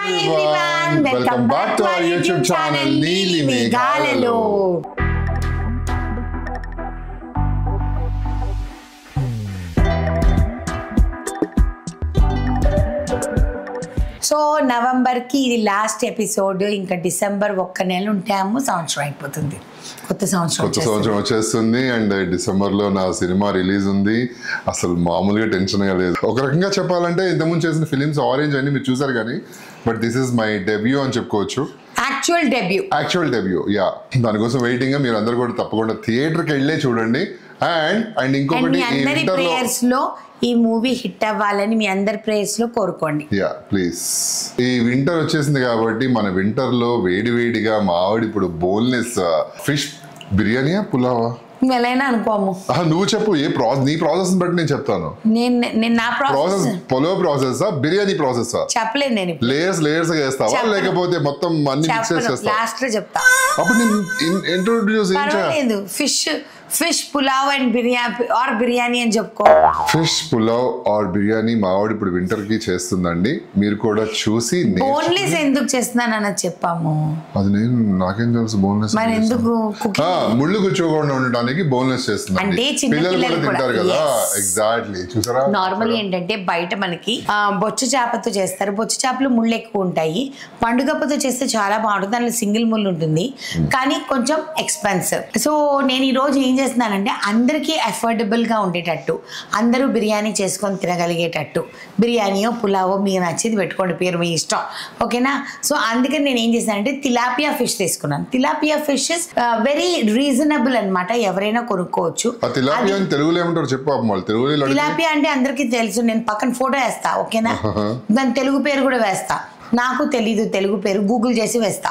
everyone, welcome back to our YouTube channel Neeli Meghalalo. So నవంబర్కి ఇది last episode. ఇంకా December ఒక్క నెల ఉంటాము, సంవత్సరం అయిపోతుంది. కొత్త సంవత్సరం వచ్చేస్తుంది. అండ్ డిసెంబర్లో నా సినిమా రిలీజ్ ఉంది. అసలు మామూలుగా టెన్షన్గా లేదు. ఒక రకంగా చెప్పాలంటే ఇంతకుముందు చేసిన ఫిలిమ్స్ ఆరెంజ్ అని మీరు చూసారు కానీ, but this is my debut అని చెప్పుకోవచ్చు. Actual debut yeah. దానికోసం వెయిటింగ్. మీరు అందరు కూడా తప్పకుండా థియేటర్కి వెళ్ళే చూడండి. అండ్ ఇంకొకటి ఈ మూవీ హిట్ అవ్వాలని మీ అందరి ప్రేయర్స్ లో కోరుకోండి. Yeah please. ఈ వింటర్ వచ్చేసింది కాబట్టి మన వింటర్ లో వేడివేడిగా మా ఆవిడ ఇప్పుడు బోన్లెస్ ఫిష్ బిర్యానీయా పులావా ఎలా అనుకోము. నువ్వు చెప్పు నీ ప్రాసెస్ బట్టి నేను చెప్తాను. నా process pulao process biryani process చెప్పలేదు. నేను లేయర్స్ చేస్తావా లేకపోతే మొత్తం అన్ని మిక్స్ చేస్తావా? లాస్ట్ లో చెప్తా. అప్పుడు నేను introduce fish pulao and biryani అని చెప్పుకో. ఫిష్ పులావ్ ఆర్ బిర్యానీ మా ఆవిడ ఇప్పుడు వింటర్ కి చేస్తుందండి. మీరు కూడా చూసి బోన్లెస్ ఎందుకు చేస్తున్నానని చెప్పాము. అది నాకేం తెలుసు బోన్లెస్ మరి ఎందుకు. ముళ్ళు కూర్చోకుండా ఉండడానికి బోన్లెస్ చేస్తుంది. అంటే పిల్లలు కూడా తింటారు కదా. ఎగ్జాక్ట్లీ చూసారా. నార్మల్ ఏంటంటే బయట మనకి బొచ్చు చేపతో చేస్తారు. బొచ్చు చేపలు ముళ్ళు ఎక్కువ ఉంటాయి. పండుగప్పతో చేస్తే చాలా బాగుంటుంది. దానిలో సింగిల్ ముళ్ళు ఉంటుంది కానీ కొంచెం ఎక్స్పెన్సివ్. సో నేను ఈ రోజు ఏం చేస్తున్నానంటే అందరికీ అఫోర్డబుల్ గా ఉండేటట్టు, అందరూ బిర్యానీ చేసుకొని తినగలిగేటట్టు, బిర్యానీయో పులావో మీకు నచ్చింది పెట్టుకోండి, పేరు మీ ఇష్టం, ఓకేనా. సో అందుకని నేను ఏం చేశానంటే తిలాపియా ఫిష్ తీసుకున్నాను. Tilapia fish is very reasonable అనమాట. ఎవరైనా కొనుక్కోవచ్చు. తిలాపియా అంటే అందరికీ తెలుసు. నేను పక్కన ఫోటో వేస్తా, ఓకేనా. దాని తెలుగు పేరు కూడా వేస్తా. నాకు తెలీదు తెలుగు పేరు, గూగుల్ చేసి వేస్తా.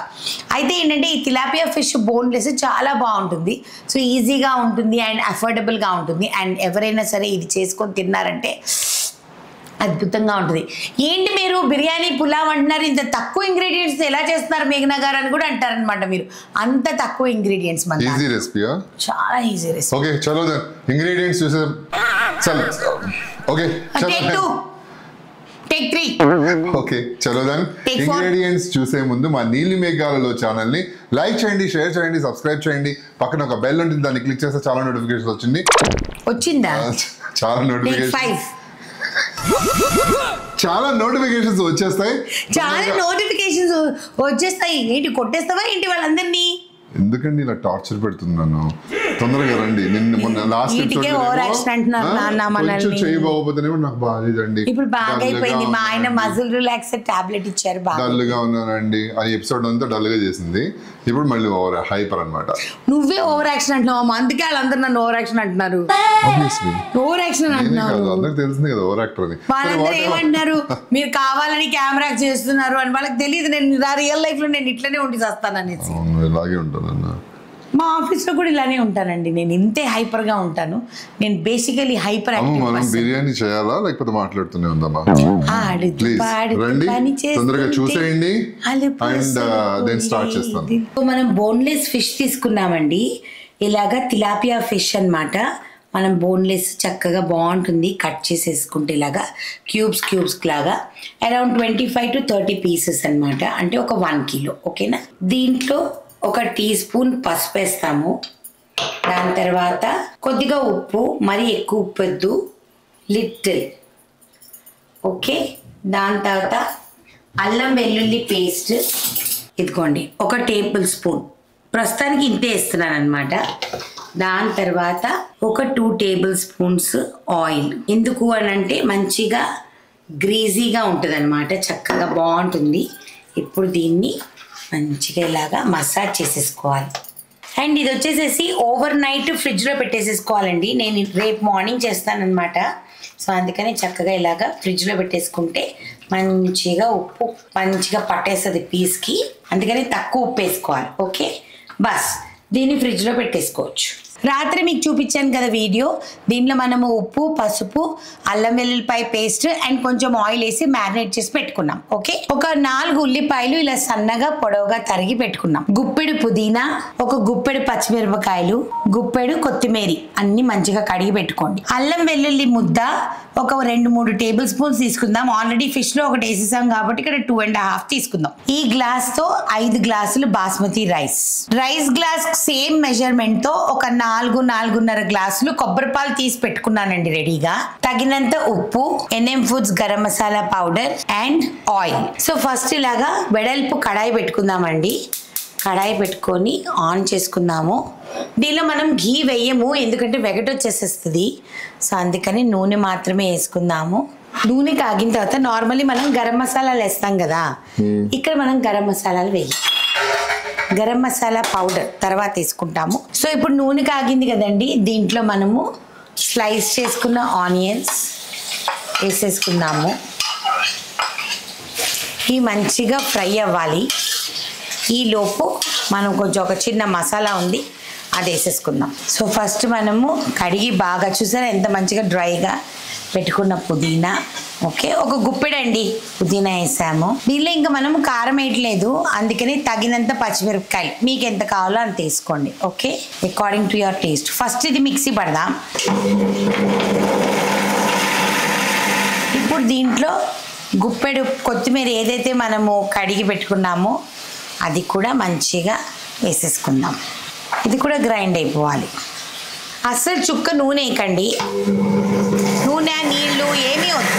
అయితే ఏంటంటే ఈ తిలాపియా ఫిష్ బోన్లెస్ చాలా బాగుంటుంది. సో ఈజీగా ఉంటుంది అండ్ అఫోర్డబుల్గా ఉంటుంది. అండ్ ఎవరైనా సరే ఇది చేసుకొని తిన్నారంటే అద్భుతంగా ఉంటుంది. ఏంటి మీరు బిర్యానీ పులావ్ అంటున్నారు, ఇంత తక్కువ ఇంగ్రీడియంట్స్ ఎలా చేస్తున్నారు మేఘనా గారు అని కూడా అంటారనమాట. మీరు అంత తక్కువ ఇంగ్రీడియంట్స్ మన ఈజీ రెసిపీయా? చాలా ఈజీ రెసిపీ. ఓకే చలో దెన్ ఇంగ్రీడియంట్స్ చూసేద్దాం. ఓకే చలో టేక్ 3. ఓకే చలో దెన్ ఇంగ్రీడియంట్స్ చూసే ముందు మా నీలి మేఘాలలో ఛానల్ ని లైక్ చేయండి, షేర్ చేయండి, సబ్స్క్రైబ్ చేయండి. పక్కన ఒక బెల్ ఉంటుంది, దాన్ని క్లిక్ చేస్తే చాలా నోటిఫికేషన్ వచ్చిందా? చాలా నోటిఫికేషన్స్ వచ్చేస్తాయి. ఏంటి కొట్టేస్తావా ఏంటి వాళ్ళందరినీ? ఎందుకండి ఇలా టార్చర్ పెడుతున్నాను? తొందరగా రండి. నిన్న మొన్న లాస్ట్ చేయబోకపోతేనేమో నాకు బాగాలేదండి. ఇప్పుడు బాగా అయిపోయింది. మా ఆయన మజిల్ రిలాక్స్ టాబ్లెట్ ఇచ్చారు. డల్ గా ఉన్నానండి. ఆ ఎపిసోడ్ అంతా డల్ గా చేసింది. ఇప్పుడు మళ్ళీ హైపర్ అన్నమాట. నువ్వే ఓవర్ యాక్షన్ అంటున్నావు. అందుకే వాళ్ళందరూ నన్ను ఓవర్ యాక్షన్ అంటున్నారు. ఓవర్ యాక్షన్ అంటున్నారు. అందరికి తెలిసింది కదా ఓవర్ యాక్టర్ అని. వాళ్ళందరూ ఏమంటున్నారు, మీరు కావాలని కెమెరా చేస్తున్నారు అని. వాళ్ళకి తెలియదు నేను రియల్ లైఫ్ లో నేను ఇట్లనే ఉండి చేస్తాను అనేసి. ఇలాగే ఉంటానన్నా. మా ఆఫీస్లో కూడా ఇలానే ఉంటానండి. నేను ఇంతే హైపర్గా ఉంటాను. నేను బేసికలీ హైపర్ యాక్టివ్. మనం బిర్యానీ చేయాలా లేకపోతే మాట్లాడుతూనే ఉందామా? తొందరగా చూసేయండి అండ్ దెన్ స్టార్ట్ చేస్తాను. మనం బోన్లెస్ ఫిష్ తీసుకున్నామండి. ఇలాగా తిలాపియా ఫిష్ అన్నమాట. మనం బోన్లెస్ చక్కగా బాగుంటుంది. కట్ చేసేసుకుంటే ఇలాగా క్యూబ్స్ లాగా అరౌండ్ 25 to 30 పీసెస్ అనమాట. అంటే ఒక 1 కిలో, ఓకేనా. దీంట్లో ఒక టీ స్పూన్ పసుపు వేస్తాము. దాని తర్వాత కొద్దిగా ఉప్పు, మరీ ఎక్కువ ఉప్పు వద్దు, లిటిల్, ఓకే. దాని తర్వాత అల్లం వెల్లుల్లి పేస్ట్ ఇదిగోండి 1 టేబుల్ స్పూన్. ప్రస్తుతానికి ఇంతే వేస్తున్నాను అనమాట. దాని తర్వాత ఒక 2 టేబుల్ స్పూన్స్ ఆయిల్. ఎందుకు అని అంటే మంచిగా గ్రీజీగా ఉంటుంది అనమాట, చక్కగా బాగుంటుంది. ఇప్పుడు దీన్ని మంచిగా ఇలాగా మసాజ్ చేసేసుకోవాలి. అండ్ ఇది వచ్చేసేసి ఓవర్ నైట్ ఫ్రిడ్జ్లో పెట్టేసేసుకోవాలండి. నేను రేపు మార్నింగ్ చేస్తానన్నమాట. సో అందుకని చక్కగా ఇలాగా ఫ్రిడ్జ్లో పెట్టేసుకుంటే మంచిగా ఉప్పు మంచిగా పట్టేస్తుంది పీస్కి. అందుకని తక్కువ ఉప్పు వేసుకోవాలి, ఓకే. బస్ దీన్ని ఫ్రిడ్జ్లో పెట్టేసుకోవచ్చు. రాత్రి మీకు చూపించాను కదా వీడియో, దీంట్లో మనము ఉప్పు, పసుపు, అల్లం వెల్లుల్లిపాయ పేస్ట్ అండ్ కొంచెం ఆయిల్ వేసి మ్యారినేట్ చేసి పెట్టుకున్నాం. ఓకే, ఒక 4 ఉల్లిపాయలు ఇలా సన్నగా పొడవుగా తరిగి పెట్టుకున్నాం. గుప్పెడు పుదీనా, ఒక గుప్పెడు పచ్చిమిరపకాయలు, గుప్పెడు కొత్తిమీర అన్ని మంచిగా కడిగి పెట్టుకోండి. అల్లం వెల్లుల్లి ముద్ద ఒక 2-3 టేబుల్ స్పూన్స్ తీసుకుందాం. ఆల్రెడీ ఫిష్ లో ఒకటి వేసేసాం కాబట్టి ఇక్కడ 2.5 తీసుకుందాం. ఈ గ్లాస్ తో 5 గ్లాసులు basmati rice glass same measurement తో ఒక 4-4.5 గ్లాసులు కొబ్బరి పాలు తీసి పెట్టుకున్నానండి రెడీగా. తగినంత ఉప్పు, NM foods garam masala powder and oil. So first ఇలాగా వెడల్పు కడాయి పెట్టుకుందామండి. కడాయి పెట్టుకొని ఆన్ చేసుకుందాము. దీనిలో మనం ఘీ వేయము, ఎందుకంటే వెగటొచ్చేసేస్తుంది. సో అందుకని నూనె మాత్రమే వేసుకుందాము. నూనె కాగిన తర్వాత నార్మల్లీ మనం గరం మసాలాలు వేస్తాం కదా, ఇక్కడ మనం గరం మసాలాలు వేయం. గరం మసాలా పౌడర్ తర్వాత వేసుకుంటాము. సో ఇప్పుడు నూనె కాగింది కదండి, దీంట్లో మనము స్లైస్ చేసుకున్న ఆనియన్స్ వేసేసుకుందాము. ఇవి మంచిగా ఫ్రై అవ్వాలి. ఈ లోపు మనం కొంచెం ఒక చిన్న మసాలా ఉంది, అది వేసేసుకుందాం. సో ఫస్ట్ మనము కడిగి బాగా చూసారా ఎంత మంచిగా డ్రైగా పెట్టుకున్న పుదీనా. ఓకే, ఒక గుప్పెడండి పుదీనా వేసాము. దీనిలో ఇంకా మనము కారం వేయట్లేదు, అందుకని తగినంత పచ్చిమిరపకాయలు మీకు ఎంత కావాలో అంత వేసుకోండి. Okay, according to your taste. First ఇది మిక్సీ పడదాం. ఇప్పుడు దీంట్లో గుప్పెడు కొత్తిమీర ఏదైతే మనము కడిగి పెట్టుకున్నామో అది కూడా మంచిగా వేసేసుకుందాం. ఇది కూడా గ్రైండ్ అయిపోవాలి. అస్సలు చుక్క నూనె వేయకండి, నూనె నీళ్ళు ఏమీ వద్దు.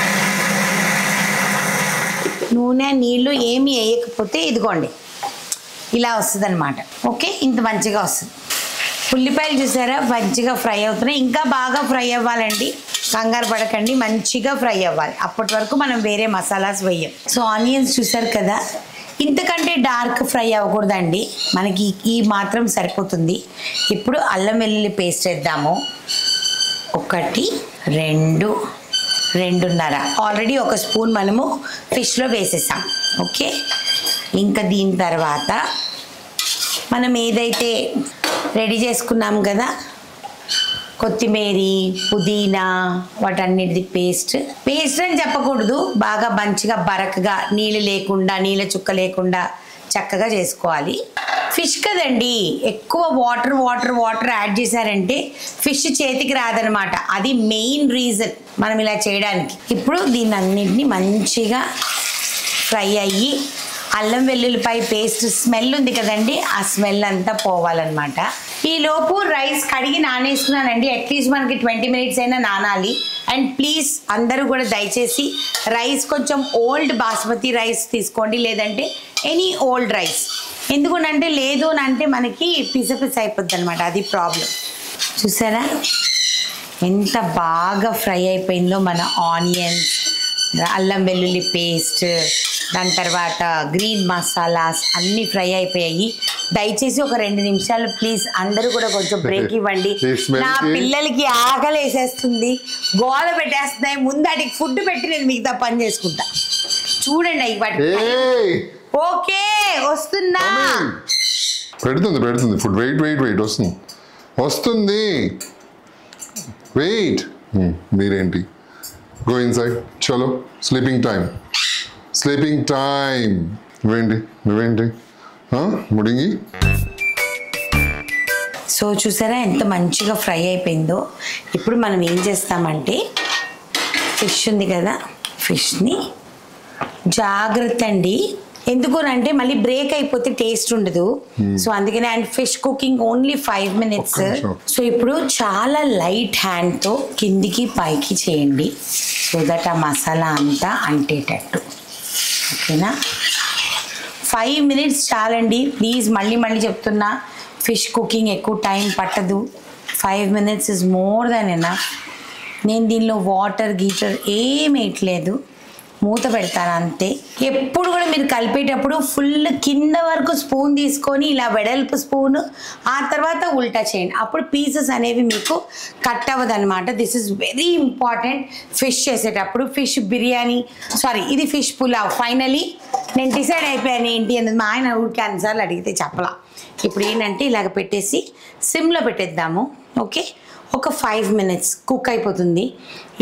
నూనె నీళ్ళు ఏమీ వేయకపోతే ఇదిగోండి ఇలా వస్తుంది అనమాట. ఓకే, ఇంత మంచిగా వస్తుంది. ఉల్లిపాయలు చూసారా మంచిగా ఫ్రై అవుతున్నాయి. ఇంకా బాగా ఫ్రై అవ్వాలండి, కంగారు పడకండి, మంచిగా ఫ్రై అవ్వాలి. అప్పటి వరకు మనం వేరే మసాలాస్ వేయం. సో ఆనియన్స్ చూసారు కదా, ఇంతకంటే డార్క్ ఫ్రై అవ్వకూడదండి, మనకి ఈ మాత్రం సరిపోతుంది. ఇప్పుడు అల్లం వెల్లుల్లి పేస్ట్ వేద్దాము. 1, 2, 2.5. ఆల్రెడీ 1 స్పూన్ మనము ఫిష్లో వేసేసాం. ఓకే, ఇంకా దీని తర్వాత మనం ఏదైతే రెడీ చేసుకున్నాం కదా, కొత్తిమీర, పుదీనా, వాటన్నిటిది పేస్ట్ అని చెప్పకూడదు, బాగా మంచిగా బరకగా నీళ్ళు లేకుండా, నీళ్ళ చుక్క లేకుండా చక్కగా చేసుకోవాలి. ఫిష్ కదండి, ఎక్కువ వాటర్ యాడ్ చేశారంటే ఫిష్ చేతికి రాదనమాట. అది మెయిన్ రీజన్ మనం ఇలా చేయడానికి. ఇప్పుడు దీన్ని అన్నింటినీ మంచిగా ఫ్రై అయ్యి అల్లం వెల్లుల్లిపాయ పేస్ట్ స్మెల్ ఉంది కదండి, ఆ స్మెల్ అంతా పోవాలన్నమాట. ఈ లోపు రైస్ కడిగి నానేసుకున్నానండి. అట్లీస్ట్ మనకి 20 మినిట్స్ అయినా నానాలి. అండ్ ప్లీజ్ అందరూ కూడా దయచేసి రైస్ కొంచెం ఓల్డ్ బాస్మతి రైస్ తీసుకోండి, లేదంటే ఎనీ ఓల్డ్ రైస్. ఎందుకంటే లేదు అని అంటే మనకి పిస అయిపోద్ది అనమాట, అది ప్రాబ్లం. చూసారా ఎంత బాగా ఫ్రై అయిపోయిందో మన ఆనియన్స్, అల్లం వెల్లుల్లి పేస్ట్, దాని తర్వాత గ్రీన్ మసాలాస్ అన్నీ ఫ్రై అయిపోయాయి. దయచేసి ఒక 2 నిమిషాలు ప్లీజ్ అందరూ కూడా కొంచెం బ్రేక్ ఇవ్వండి. నా పిల్లలకి ఆకలి వేసేస్తుంది, గోల పెట్టేస్తున్నాయి. ముందు వాటికి ఫుడ్ పెట్టి నేను మిగతా పని చేసుకుంటా. చూడండి అవి వాటి. ఓకే వస్తున్నా, పెడుతుంది ఫుడ్. వెయిట్ వస్తుంది. వెయిట్, మీరేంటి, గో ఇన్సైడ్. చలో, స్లీపింగ్ టైం. నువ్వేంటి ముడింగి. సో చూసారా ఎంత మంచిగా ఫ్రై అయిపోయిందో. ఇప్పుడు మనం ఏం చేస్తామంటే ఫిష్ ఉంది కదా, ఫిష్ని జాగ్రత్త అండి, ఎందుకోనంటే మళ్ళీ బ్రేక్ అయిపోతే టేస్ట్ ఉండదు. సో అందుకని and fish cooking only 5 minutes. So ఇప్పుడు చాలా లైట్ హ్యాండ్తో కిందికి పైకి చేయండి, సో దట్ ఆ మసాలా అంతా అంటేటట్టు. ఓకేనా, 5 మినిట్స్ చాలండి ప్లీజ్. మళ్ళీ చెప్తున్నా, ఫిష్ కుకింగ్ ఎక్కువ టైం పట్టదు. 5 minutes is more than enough. నేను దీనిలో వాటర్ గీటర్ ఏం వేయట్లేదు, మూత పెడతాను అంతే. ఎప్పుడు కూడా మీరు కలిపేటప్పుడు ఫుల్ కింద వరకు స్పూన్ తీసుకొని ఇలా వెడల్పు స్పూన్, ఆ తర్వాత ఉల్టా చేయండి, అప్పుడు పీసెస్ అనేవి మీకు కట్ అవ్వదు అనమాట. This is very important fish చేసేటప్పుడు. ఫిష్ బిర్యానీ, సారీ ఇది ఫిష్ పులావ్. ఫైనలీ నేను డిసైడ్ అయిపోయాను ఏంటి అన్నది. మా ఆయన ఊరికి అన్నిసార్లు అడిగితే చెప్పలా. ఇప్పుడు ఏంటంటే ఇలాగ పెట్టేసి సిమ్లో పెట్టేద్దాము. ఓకే, ఒక 5 minutes కుక్ అయిపోతుంది.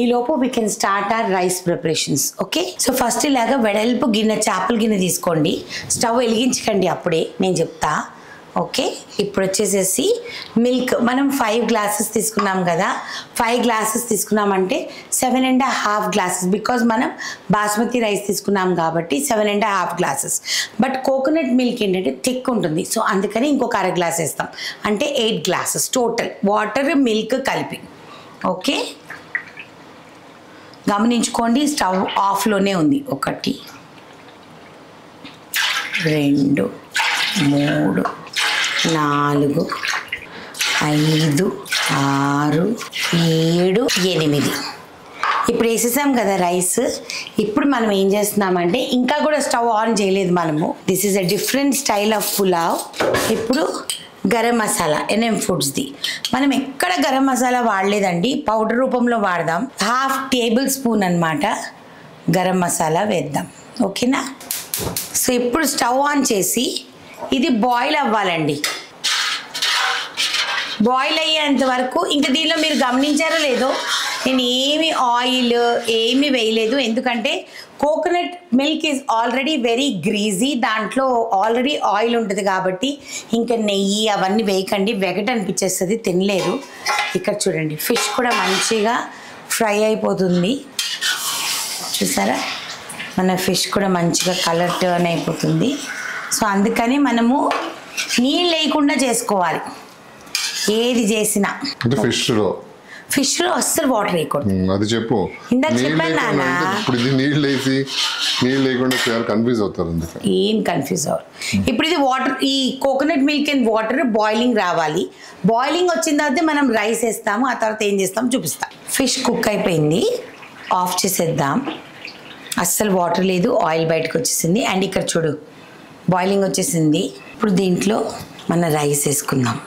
ఈలోపు we can start our rice preparations. Okay, so first ఇలాగా వెడల్పు గిన్నె, చేపల గిన్నె తీసుకోండి. స్టవ్ వెలిగించకండి అప్పుడే, నేను చెప్తా. ఓకే, ఇప్పుడు వచ్చేసేసి మిల్క్ మనం 5 glasses తీసుకున్నాం కదా. 5 glasses తీసుకున్నామంటే 7.5 glasses, బికాజ్ మనం బాస్మతి రైస్ తీసుకున్నాం కాబట్టి 7.5 glasses. బట్ కోకోనట్ మిల్క్ ఏంటంటే థిక్ ఉంటుంది, సో అందుకని ఇంకొక అర గ్లాస్ వేస్తాం, అంటే 8 glasses టోటల్ వాటర్ మిల్క్ కలిపి. ఓకే, గమనించుకోండి, స్టవ్ ఆఫ్లోనే ఉంది. 1 2 3 4 5 6 7 8. ఇప్పుడు వేసేసాం కదా రైస్. ఇప్పుడు మనం ఏం చేస్తున్నామంటే, ఇంకా కూడా స్టవ్ ఆన్ చేయలేదు మనము. This is a different style of pulao. ఇప్పుడు గరం మసాలా NM ఫుడ్స్ది. మనం ఎక్కడ గరం మసాలా వాడలేదండి, పౌడర్ రూపంలో వాడదాం. 1/2 tablespoon అన్నమాట గరం మసాలా వేద్దాం. ఓకేనా? సో ఇప్పుడు స్టవ్ ఆన్ చేసి ఇది బాయిల్ అవ్వాలండి. బాయిల్ అయ్యేంత వరకు, ఇంకా దీనిలో మీరు గమనించారో లేదో, నేను ఏమి ఆయిల్ ఏమి వేయలేదు. ఎందుకంటే coconut milk is already very greasy, దాంట్లో ఆల్రెడీ ఆయిల్ ఉంటుంది కాబట్టి ఇంకా నెయ్యి అవన్నీ వేయకండి, వెగట్ అనిపించేస్తుంది, తినలేరు. ఇక్కడ చూడండి, ఫిష్ కూడా మంచిగా ఫ్రై అయిపోతుంది. చూసారా, మన ఫిష్ కూడా మంచిగా కలర్ టర్న్ అయిపోతుంది. సో అందుకని మనము నీళ్ళు లేకుండా చేసుకోవాలి ఏది చేసినా. ఫిష్లో అస్సలు వాటర్ వేయకూడదు. అది చెప్పు. ఇందాక చెప్పాను నాన్న. ఇప్పుడు ఇది నీళ్ళు లేకుండా కన్ఫ్యూజ్ అవుతారు. ఏం కన్ఫ్యూజ్ అవ్వరు. ఇప్పుడు ఇది వాటర్, ఈ coconut milk and water boiling రావాలి. బాయిలింగ్ వచ్చిన తర్వాత మనం రైస్ వేస్తాము. ఆ తర్వాత ఏం చేస్తాం చూపిస్తాం. ఫిష్ కుక్ అయిపోయింది, ఆఫ్ చేసేద్దాం. అస్సలు వాటర్ లేదు, ఆయిల్ బయటకు వచ్చేసింది. అండ్ ఇక్కడ చూడు, బాయిలింగ్ వచ్చేసింది. ఇప్పుడు దీంట్లో మన రైస్ వేసుకుందాం.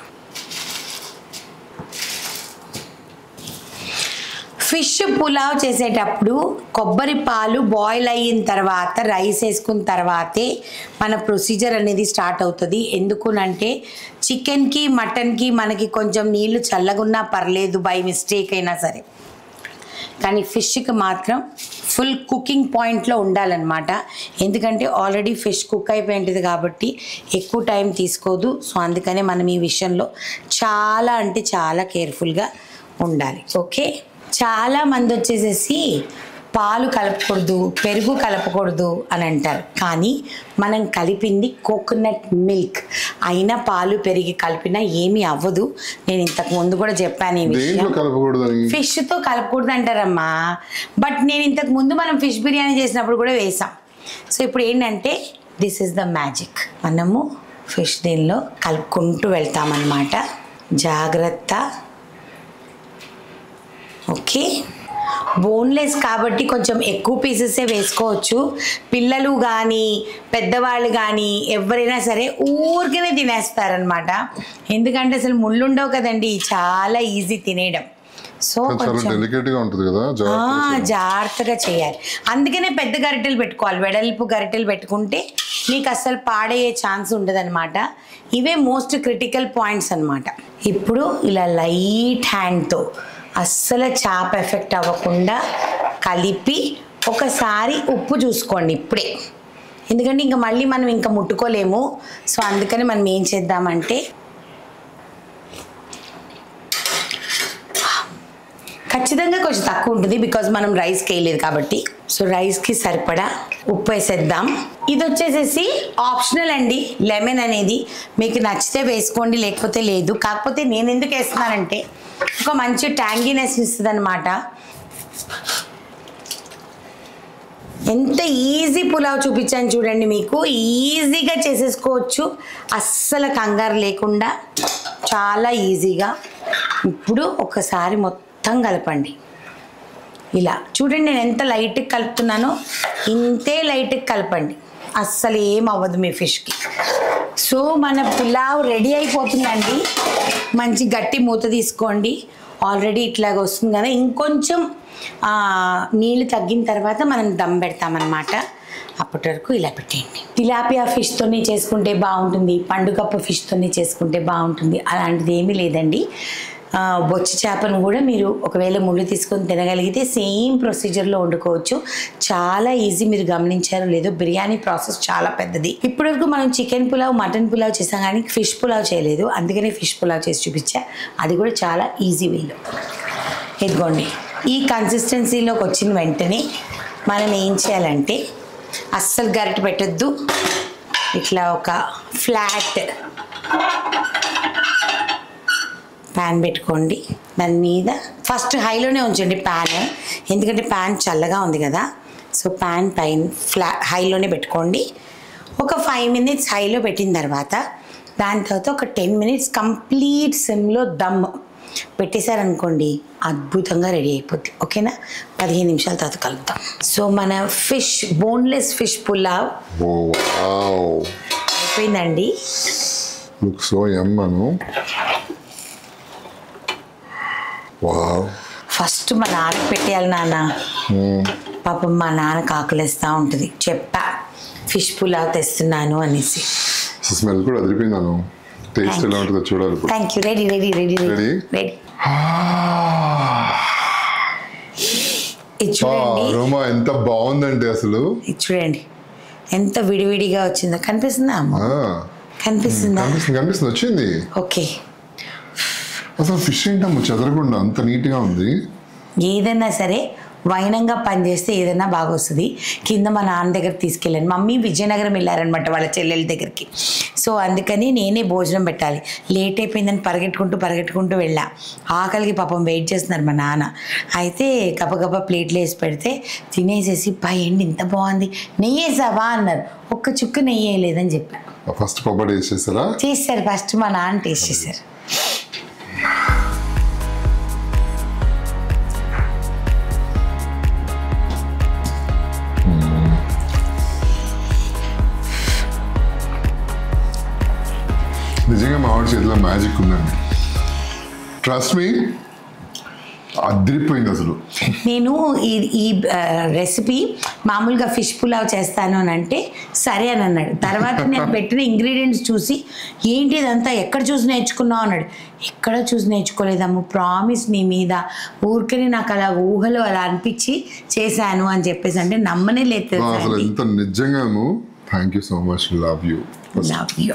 ఫిష్ పులావ్ చేసేటప్పుడు కొబ్బరి పాలు బాయిల్ అయిన తర్వాత రైస్ వేసుకున్న తర్వాతే మన ప్రొసీజర్ అనేది స్టార్ట్ అవుతుంది. ఎందుకునంటే చికెన్కి మటన్కి మనకి కొంచెం నీళ్ళు చల్లగున్నా పర్లేదు, బై మిస్టేక్ అయినా సరే, కానీ ఫిష్కి మాత్రం ఫుల్ కుకింగ్ పాయింట్లో ఉండాలన్నమాట. ఎందుకంటే ఆల్రెడీ ఫిష్ కుక్ అయిపోయింది కాబట్టి ఎక్కువ టైం తీసుకోదు. సో అందుకనే మనం ఈ విషయంలో చాలా అంటే చాలా కేర్ఫుల్గా ఉండాలి. ఓకే, చాలా మంది వచ్చేసేసి పాలు కలపకూడదు, పెరుగు కలపకూడదు అని అంటారు. కానీ మనం కలిపింది కోకోనట్ మిల్క్, అయినా పాలు పెరిగి కలిపినా ఏమీ అవ్వదు. నేను ఇంతకు ముందు కూడా చెప్పాను ఈ విషయం. ఫిష్తో కలపకూడదు అంటారమ్మా, బట్ నేను ఇంతకు ముందు మనం ఫిష్ బిర్యానీ చేసినప్పుడు కూడా వేసాం. సో ఇప్పుడు ఏంటంటే దిస్ ఈజ్ ద మ్యాజిక్. మనము ఫిష్ దీనిలో కలుపుకుంటూ వెళ్తామన్నమాట. జాగ్రత్త. ఓకే, బోన్లెస్ కాబట్టి కొంచెం ఎక్కువ పీసెసే వేసుకోవచ్చు. పిల్లలు కానీ పెద్దవాళ్ళు కానీ ఎవరైనా సరే ఊరికనే తినేస్తారనమాట. ఎందుకంటే అసలు ముళ్ళు ఉండవు కదండి, చాలా ఈజీ తినేయడం. సో జాగ్రత్తగా చేయాలి. అందుకనే పెద్ద గరిటెలు పెట్టుకోవాలి, వెడల్పు గరిటెలు పెట్టుకుంటే మీకు అసలు పాడయ్యే ఛాన్స్ ఉండదు అనమాట. ఇవే మోస్ట్ క్రిటికల్ పాయింట్స్ అనమాట. ఇప్పుడు ఇలా లైట్ హ్యాండ్తో అస్సలు చాప్ ఎఫెక్ట్ అవ్వకుండా కలిపి ఒకసారి ఉప్పు చూసుకోండి ఇప్పుడే, ఎందుకంటే ఇంకా మళ్ళీ మనం ఇంకా ముట్టుకోలేము. సో అందుకని మనం ఏం చేద్దామంటే ఖచ్చితంగా కొంచెం తక్కువ ఉంటుంది, బికాజ్ మనం రైస్కి వేయలేదు కాబట్టి. సో రైస్కి సరిపడా ఉప్పు వేసేద్దాం. ఇది వచ్చేసేసి ఆప్షనల్ అండి, లెమన్ అనేది మీకు నచ్చితే వేసుకోండి, లేకపోతే లేదు. కాకపోతే నేను ఎందుకు వేస్తున్నానంటే ఒక మంచి ట్యాంగీనెస్ ఇస్తుంది అనమాట. ఎంత ఈజీ పులావ్ చూపించాను చూడండి, మీకు ఈజీగా చేసేసుకోవచ్చు, అస్సలు కంగారు లేకుండా చాలా ఈజీగా. ఇప్పుడు ఒకసారి మొత్తం కలపండి. ఇలా చూడండి, నేను ఎంత లైట్గా కలుపుతున్నానో ఇంతే లైట్గా కలపండి, అస్సలు ఏం అవ్వదు మీ ఫిష్కి. సో మన పులావ్ రెడీ అయిపోతుందండి. మంచి గట్టి మూత తీసుకోండి, ఆల్రెడీ ఇట్లాగ వస్తుంది కదా. ఇంకొంచెం నీళ్ళు తగ్గిన తర్వాత మనం దమ్ పెడతామన్నమాట. అప్పటి వరకు ఇలా పెట్టేయండి. తిలాపియా ఫిష్తోనే చేసుకుంటే బాగుంటుంది, పండుగప్ప ఫిష్తోనే చేసుకుంటే బాగుంటుంది, అలాంటిది ఏమీ లేదండి. బొచ్చి చేపను కూడా మీరు ఒకవేళ ముళ్ళు తీసుకొని తినగలిగితే సేమ్ ప్రొసీజర్లో వండుకోవచ్చు. చాలా ఈజీ. మీరు గమనించారో లేదో బిర్యానీ ప్రాసెస్ చాలా పెద్దది. ఇప్పటివరకు మనం చికెన్ పులావ్, మటన్ పులావ్ చేసాం కానీ ఫిష్ పులావ్ చేయలేదు. అందుకనే ఫిష్ పులావ్ చేసి చూపించా. అది కూడా చాలా ఈజీ వేలో. ఇదిగోండి, ఈ కన్సిస్టెన్సీలోకి వచ్చిన వెంటనే మనం ఏం చేయాలంటే అస్సలు గరిటె పెట్టద్దు. ఇట్లా ఒక ఫ్లాట్ ప్యాన్ పెట్టుకోండి. దాని మీద ఫస్ట్ హైలోనే ఉంచండి ప్యాన్, ఎందుకంటే ప్యాన్ చల్లగా ఉంది కదా. సో ప్యాన్ పైన హైలోనే పెట్టుకోండి. ఒక 5 minutes హైలో పెట్టిన తర్వాత దాని తర్వాత ఒక 10 minutes కంప్లీట్ సిమ్లో దమ్ పెట్టేశారనుకోండి, అద్భుతంగా రెడీ అయిపోద్ది. ఓకేనా? 15 నిమిషాల తర్వాత కలుపుతాం. సో మన ఫిష్, బోన్లెస్ ఫిష్ పులావ్ అయిపోయిందండి. ఫస్ట్ మా నాన్నకి పెట్టేయాలి నాన్న. పాపం మా నాన్నకి ఆకలిస్తూ ఉంటుంది. చెప్పా ఫిష్ పులావ్ తెస్తున్నాను అనేసి. స్మెల్ కూడా అదిరిపోయిందాను. టేస్ట్ ఎలా ఉంటుందో చూడాలి. Thank you. Ready ready ready ready ready. ఇది చూడండి, అరోమా ఎంత బాగుందండి అసలు. ఇది చూడండి ఎంత విడివిడిగా వచ్చిందో. కనిపిస్తుందా అమ్మ? కనిపిస్తుందా? కనిపిస్తుంది, వచ్చింది. ఓకే. అసలు ఫిష్ ఏంటమ్మా చెదరకుండా అంత నీట్గా ఉంది. ఏదైనా సరే వైనంగా పనిచేస్తే ఏదైనా బాగా వస్తుంది. కింద మా నాన్న దగ్గర తీసుకెళ్ళాను. మమ్మీ విజయనగరం వెళ్ళారనమాట వాళ్ళ చెల్లెల దగ్గరికి. సో అందుకని నేనే భోజనం పెట్టాలి. లేట్ అయిపోయిందని పరిగెట్టుకుంటూ వెళ్ళా. ఆకలికి పాపం వెయిట్ చేస్తున్నారు మా నాన్న. అయితే గబగబా ప్లేట్లు వేసి పెడితే తినేసేసి ఏంటి ఇంత బాగుంది, నెయ్యి వేసావా అన్నారు. ఒక్క చుక్క నెయ్యి వేయలేదని చెప్పా. ఫస్ట్ పప్పడి వేసేసారా? చేశారు. ఫస్ట్ మా నాన్న టేస్ట్ చేశారు. నిజంగా మా వాడి చేతిలో మ్యాజిక్ ఉందండి. ట్రస్ట్ మీ, అదిరిపోయింది అసలు. నేను ఈ రెసిపీ మామూలుగా ఫిష్ పులావ్ చేస్తాను అని అంటే సరే అని అన్నాడు. తర్వాత నేను పెట్టిన ఇంగ్రీడియంట్స్ చూసి ఏంటి ఇదంతా ఎక్కడ చూసి నేర్చుకున్నావు అన్నాడు. ఎక్కడ చూసి నేర్చుకోలేదమ్మ, ప్రామిస్ నీ మీద, ఊరికనే నాకు అలా ఊహలో అలా అనిపించి చేశాను అని చెప్పేసి అంటే నమ్మనే లేదు. అసలు ఎంత నిజంగాను. Thank you so much. Love you.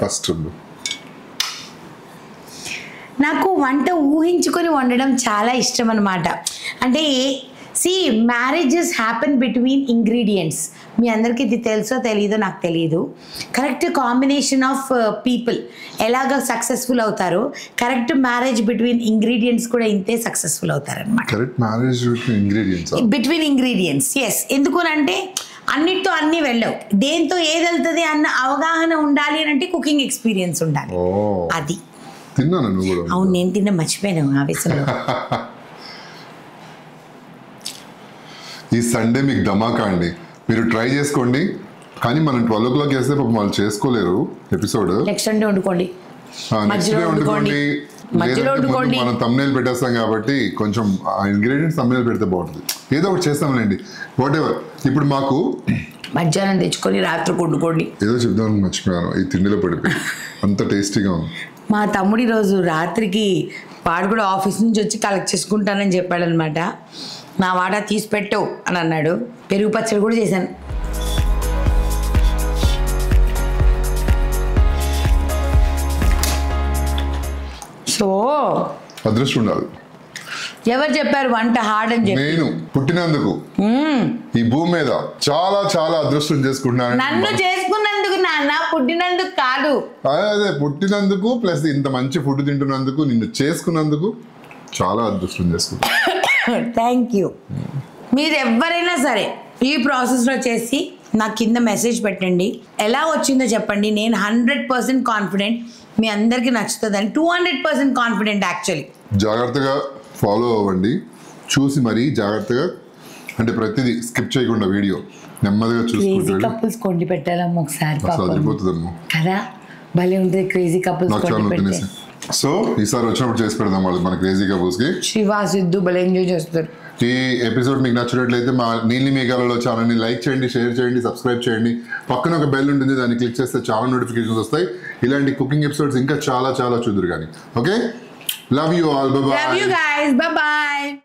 First నాకు వంట ఊహించుకొని వండడం చాలా ఇష్టం అనమాట. అంటే మ్యారేజెస్ హ్యాపెన్ బిట్వీన్ ఇంగ్రీడియంట్స్. మీ అందరికీ ఇది తెలుసో తెలీదో నాకు తెలియదు. కరెక్ట్ కాంబినేషన్ ఆఫ్ పీపుల్ ఎలాగ సక్సెస్ఫుల్ అవుతారో, కరెక్ట్ మ్యారేజ్ బిట్వీన్ ఇంగ్రీడియంట్స్ కూడా ఇంతే సక్సెస్ఫుల్ అవుతారనమాట. Correct marriage between ingredients yes. ఎందుకనంటే అన్నిటితో అన్నీ వెళ్ళవు. దేంతో ఏది వెళ్తుంది అన్న అవగాహన ఉండాలి అని అంటే కుకింగ్ ఎక్స్పీరియన్స్ ఉండాలి. అది తిన్నాను నువ్వు కూడా. అవును, నేను తిన్నా, మర్చిపోయాను ఆవేశంలో. ఈ సండే మీకు ధమాకా అండి, మీరు ట్రై చేసుకోండి. కానీ మనం 12 o'clock వేస్తే పాపం వాళ్ళు చేసుకోలేరు ఎపిసోడ్. నెక్స్ట్ సండే వండుకోండి, మనం thumbnail పెట్టేస్తాం కాబట్టి కొంచెం ఆ ఇంగ్రీడియంట్స్ thumbnail పెడితే బాగుంటుంది. ఏదో ఒకటి చేస్తాంలేండి, వాట్ ఎవర్. ఇప్పుడు మాకు మధ్యాహ్నం తెచ్చుకొని రాత్రి వండుకోండి. ఏదో చెప్దామని మర్చిపోయాను, ఈ తిండిలో పడిపోయి అంత టేస్టీగా ఉంది. మా తమ్ముడి రోజు రాత్రికి వాడు కూడా ఆఫీస్ నుంచి వచ్చి కలెక్ట్ చేసుకుంటానని చెప్పాడనమాట. నా వాటా తీసి పెట్టవు అని అన్నాడు. పెరుగు పచ్చడి కూడా చేశాను. సో అదృష్టం ఉండాలి. ఎవరు చెప్పారు వంట హార్డ్ అని చెప్పి? నేను పుట్టినందుకు ఈ భూమి మీద చాలా చాలా అదృష్టం చేసుకుంటున్నాను. నన్ను చేసుకున్నందుకు నాన్న, పుట్టినందుకు కాదు. అదే పుట్టినందుకు ప్లస్ ఇంత మంచి ఫుడ్ తింటున్నందుకు, నిన్ను చేసుకున్నందుకు చాలా అదృష్టం చేసుకుంటాను. Thank you. మీరు ఎవరైనా సరే ఈ ప్రాసెస్లో చేసి నాకు కింద మెసేజ్ పెట్టండి, ఎలా వచ్చిందో చెప్పండి. నేను 100% కాన్ఫిడెంట్ మీ అందరికీ నచ్చుతుందని. 200% కాన్ఫిడెంట్ యాక్చువల్లీ. జాగ్రత్తగా ఫాలో అవ్వండి, చూసి మరీ జాగ్రత్తగా, అంటే ప్రతిదీ స్కిప్ చేయకుండా వీడియో నెమ్మదిగా చూసుకుంటూ కపుల్స్ కొండి పెట్టాలమ్మ ఒకసారి సరిపోతుందమ్మా కదా, భలే ఉంటుంది. క్రేజీ కపుల్స్ సో ఈసారి వచ్చినప్పుడు చేసి పెడదాం వాళ్ళు మన క్రేజీ కపుల్స్ కి. శివ సిద్ధు భలే ఎంజాయ్ చేస్తారు. ఈ ఎపిసోడ్ మీకు నచ్చినట్లయితే మా నీలి మేఘాలలో ఛానల్ని లైక్ చేయండి, షేర్ చేయండి, సబ్స్క్రైబ్ చేయండి. పక్కన ఒక బెల్ ఉంటుంది, దాన్ని క్లిక్ చేస్తే చాలా నోటిఫికేషన్స్ వస్తాయి. ఇలాంటి కుకింగ్ ఎపిసోడ్స్ ఇంకా చాలా చాలా చూదురు కానీ. Okay, love you all, Love you guys. Bye bye.